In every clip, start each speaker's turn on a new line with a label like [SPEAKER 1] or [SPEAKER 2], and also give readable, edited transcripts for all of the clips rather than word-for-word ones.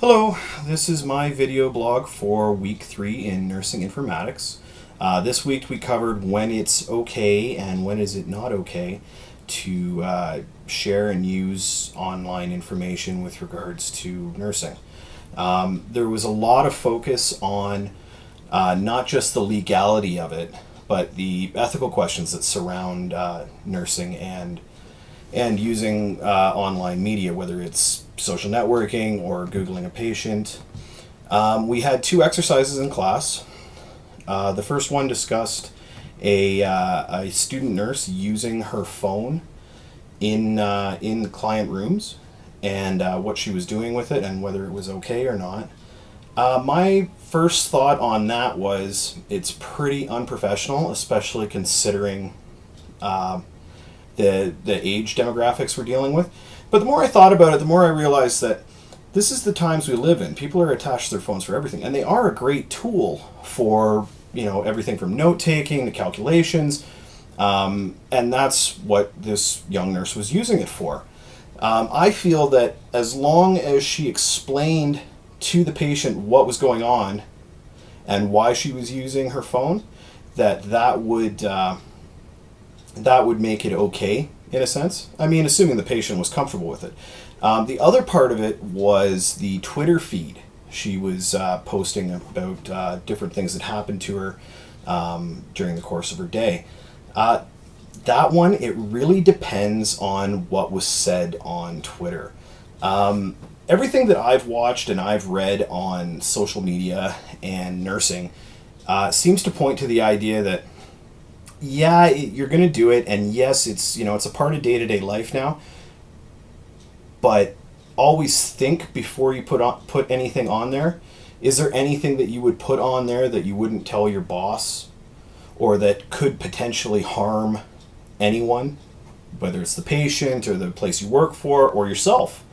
[SPEAKER 1] Hello, this is my video blog for week 3 in nursing informatics. This week we covered when it's okay and when is it not okay to share and use online information with regards to nursing. There was a lot of focus on not just the legality of it, but the ethical questions that surround nursing and using online media, whether it's social networking or Googling a patient. We had 2 exercises in class. The first one discussed a student nurse using her phone in the client rooms and what she was doing with it and whether it was okay or not. My first thought on that was it's pretty unprofessional, especially considering the age demographics we're dealing with. But the more I thought about it, the more I realized that this is the times we live in. People are attached to their phones for everything, and they are a great tool for everything from note taking to calculations, and that's what this young nurse was using it for. I feel that as long as she explained to the patient what was going on and why she was using her phone, that would make it okay, in a sense. I mean, assuming the patient was comfortable with it. The other part of it was the Twitter feed. She was posting about different things that happened to her during the course of her day. That one, it really depends on what was said on Twitter. Everything that I've watched and I've read on social media and nursing seems to point to the idea that yeah, you're going to do it, and yes, it's a part of day-to-day life now. But always think before you put anything on there. Is there anything that you would put on there that you wouldn't tell your boss, or that could potentially harm anyone, whether it's the patient or the place you work for or yourself?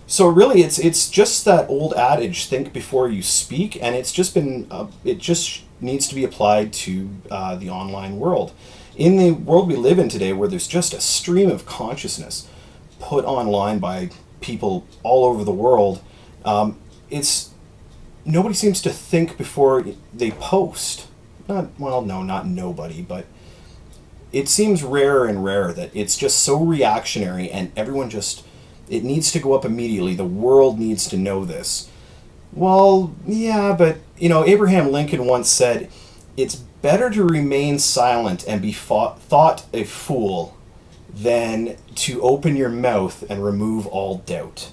[SPEAKER 1] So really, it's just that old adage: think before you speak, and it's just been it just needs to be applied to the online world. In the world we live in today, where there's just a stream of consciousness put online by people all over the world, nobody seems to think before they post. Not nobody, but it seems rarer and rarer that it's just so reactionary, and everyone it needs to go up immediately. The world needs to know this. Well, yeah, but, Abraham Lincoln once said, it's better to remain silent and be thought a fool than to open your mouth and remove all doubt.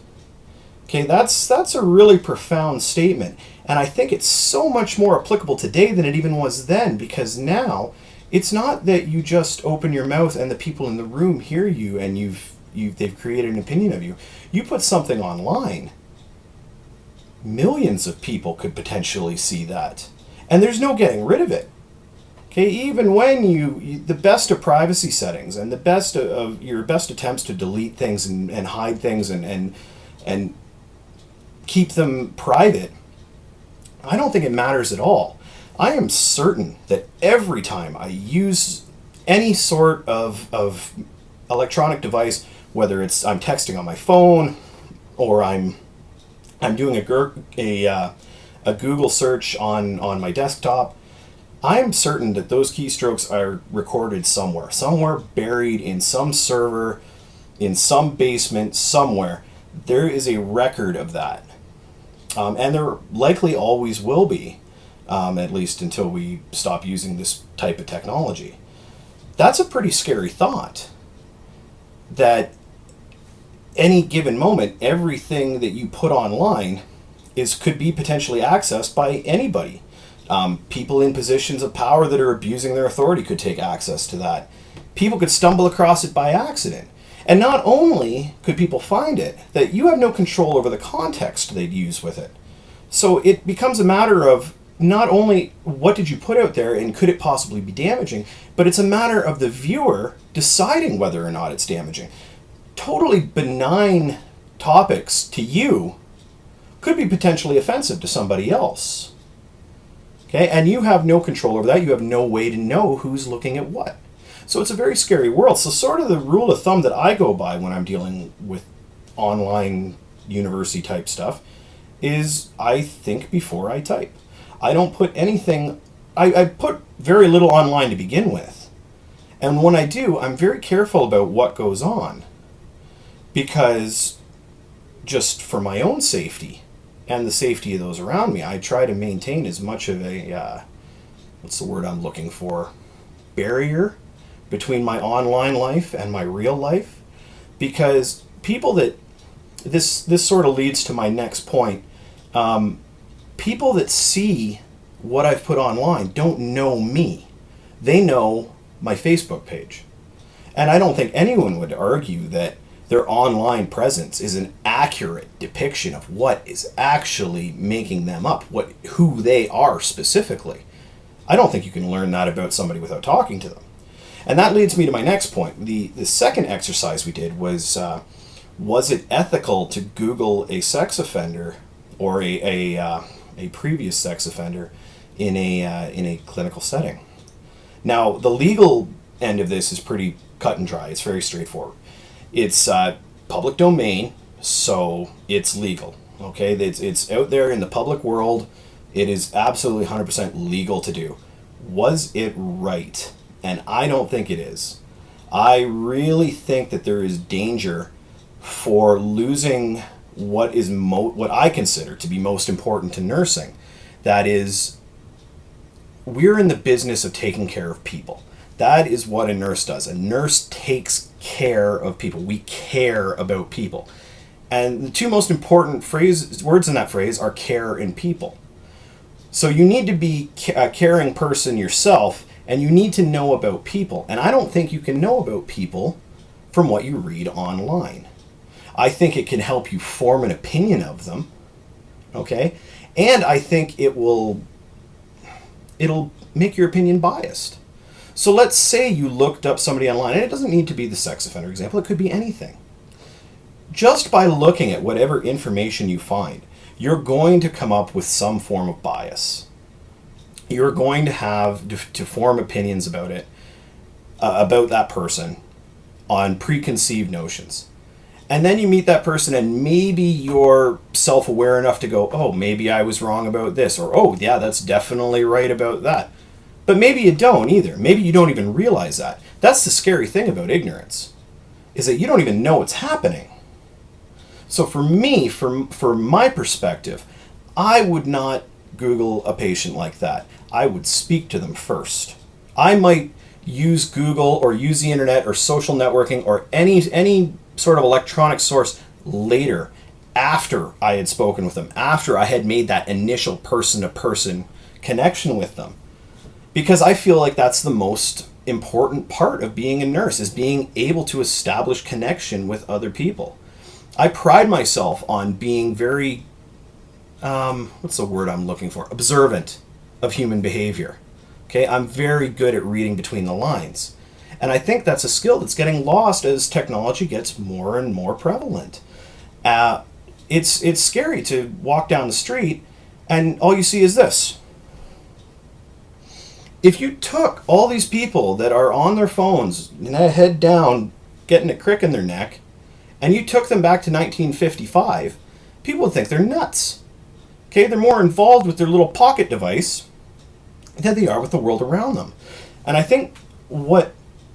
[SPEAKER 1] Okay, that's a really profound statement, and I think it's so much more applicable today than it even was then, because now it's not that you just open your mouth and the people in the room hear you and they've created an opinion of you. You put something online, millions of people could potentially see that, and there's no getting rid of it. Okay, even when the best of privacy settings and the best of your best attempts to delete things and hide things and keep them private, I don't think it matters at all. I am certain that every time I use any sort of electronic device, whether it's I'm texting on my phone or I'm doing a Google search on my desktop, I'm certain that those keystrokes are recorded somewhere buried in some server, in some basement, somewhere. There is a record of that. And there likely always will be, at least until we stop using this type of technology. That's a pretty scary thought, that any given moment, everything that you put online could be potentially accessed by anybody. People in positions of power that are abusing their authority could take access to that. People could stumble across it by accident. And not only could people find it, that you have no control over the context they'd use with it. So it becomes a matter of not only what did you put out there and could it possibly be damaging, but it's a matter of the viewer deciding whether or not it's damaging. Totally benign topics to you could be potentially offensive to somebody else. Okay, and you have no control over that. You have no way to know who's looking at what. So it's a very scary world. So sort of the rule of thumb that I go by when I'm dealing with online university type stuff, is I think before I type. I don't put anything, I put very little online to begin with. And when I do, I'm very careful about what goes on, because just for my own safety and the safety of those around me, I try to maintain as much of a, what's the word I'm looking for, barrier between my online life and my real life. Because people that, this sort of leads to my next point, people that see what I've put online don't know me. They know my Facebook page. And I don't think anyone would argue that their online presence is an accurate depiction of what is actually making them up, who they are specifically. I don't think you can learn that about somebody without talking to them. And that leads me to my next point. The second exercise we did was it ethical to Google a sex offender or a previous sex offender in a clinical setting? Now, the legal end of this is pretty cut and dry. It's very straightforward. It's public domain, so it's legal. Okay, it's out there in the public world. It is absolutely 100% legal to do. Was it right? And I don't think it is. I really think that there is danger for losing what I consider to be most important to nursing. That is, we're in the business of taking care of people. That is what a nurse does. A nurse takes care of people. We care about people. And the two most important words in that phrase are care and people. So you need to be a caring person yourself, and you need to know about people. And I don't think you can know about people from what you read online. I think it can help you form an opinion of them. Okay? And I think it'll make your opinion biased. So let's say you looked up somebody online, and it doesn't need to be the sex offender example, it could be anything. Just by looking at whatever information you find, you're going to come up with some form of bias. You're going to have to form opinions about it, about that person, on preconceived notions. And then you meet that person, and maybe you're self-aware enough to go, oh, maybe I was wrong about this, or oh, yeah, that's definitely right about that. But maybe you don't either. Maybe you don't even realize that. That's the scary thing about ignorance, is that you don't even know what's happening. So for me, for my perspective, I would not Google a patient like that. I would speak to them first. I might use Google or use the internet or social networking or any sort of electronic source later, after I had spoken with them, after I had made that initial person-to-person connection with them. Because I feel like that's the most important part of being a nurse, is being able to establish connection with other people. I pride myself on being very, what's the word I'm looking for? Observant of human behavior. Okay, I'm very good at reading between the lines. And I think that's a skill that's getting lost as technology gets more and more prevalent. It's scary to walk down the street and all you see is this. If you took all these people that are on their phones, head down, getting a crick in their neck, and you took them back to 1955, people would think they're nuts. Okay, they're more involved with their little pocket device than they are with the world around them. And I think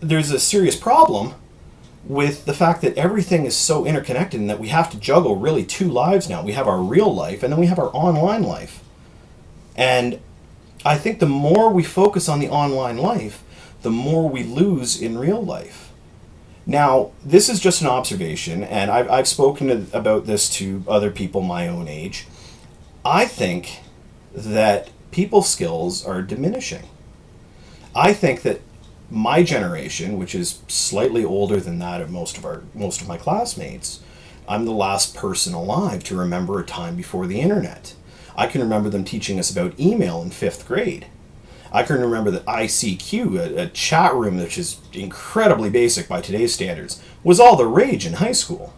[SPEAKER 1] there's a serious problem with the fact that everything is so interconnected and that we have to juggle really two lives now. We have our real life and then we have our online life. And I think the more we focus on the online life, the more we lose in real life. Now, this is just an observation, and I've spoken about this to other people my own age. I think that people's skills are diminishing. I think that my generation, which is slightly older than that of most of my classmates, I'm the last person alive to remember a time before the internet. I can remember them teaching us about email in 5th grade. I can remember that ICQ, a chat room which is incredibly basic by today's standards, was all the rage in high school.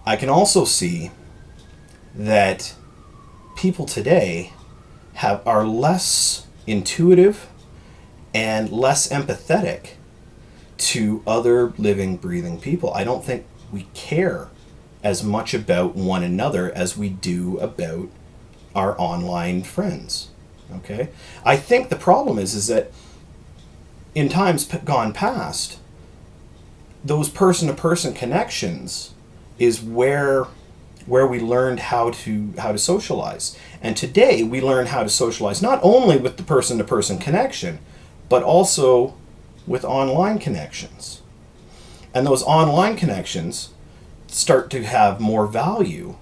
[SPEAKER 1] I can also see that people today are less intuitive and less empathetic to other living, breathing people. I don't think we care as much about one another as we do about our online friends. Okay? I think the problem is that in times gone past, those person-to-person connections is where we learned how to socialize. And today we learn how to socialize not only with the person-to-person connection, but also with online connections. And those online connections start to have more value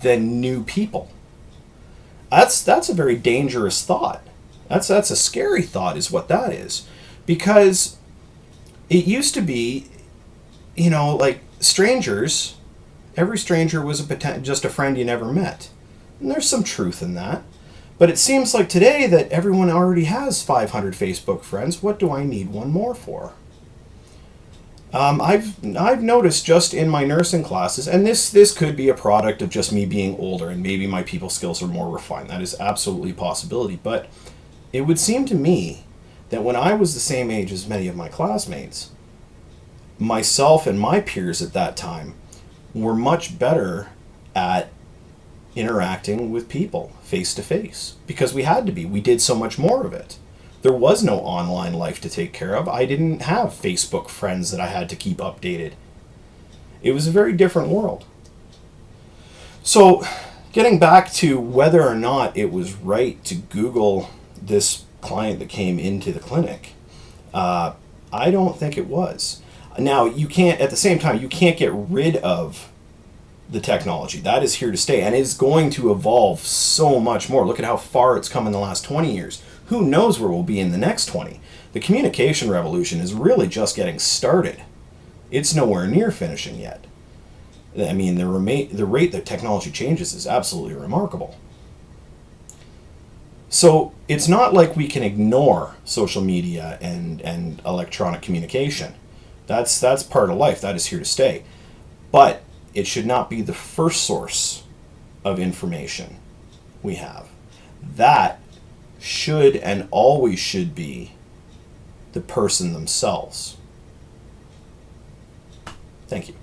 [SPEAKER 1] than new people. That's a very dangerous thought. That's a scary thought is what that is. Because it used to be, like strangers, every stranger was just a friend you never met. And there's some truth in that. But it seems like today that everyone already has 500 Facebook friends. What do I need one more for? I've noticed just in my nursing classes, and this could be a product of just me being older and maybe my people skills are more refined. That is absolutely a possibility. But it would seem to me that when I was the same age as many of my classmates, myself and my peers at that time were much better at interacting with people face to face because we had to be. We did so much more of it. There was no online life to take care of. I didn't have Facebook friends that I had to keep updated. It was a very different world. So, getting back to whether or not it was right to Google this client that came into the clinic, I don't think it was. Now, you can't, at the same time, you can't get rid of the technology. That is here to stay and is going to evolve so much more. Look at how far it's come in the last 20 years. Who knows where we'll be in the next 20? The communication revolution is really just getting started. It's nowhere near finishing yet. I mean, the rate that technology changes is absolutely remarkable. So it's not like we can ignore social media and electronic communication. That's part of life. That is here to stay. But it should not be the first source of information we have. That should and always should be the person themselves. Thank you.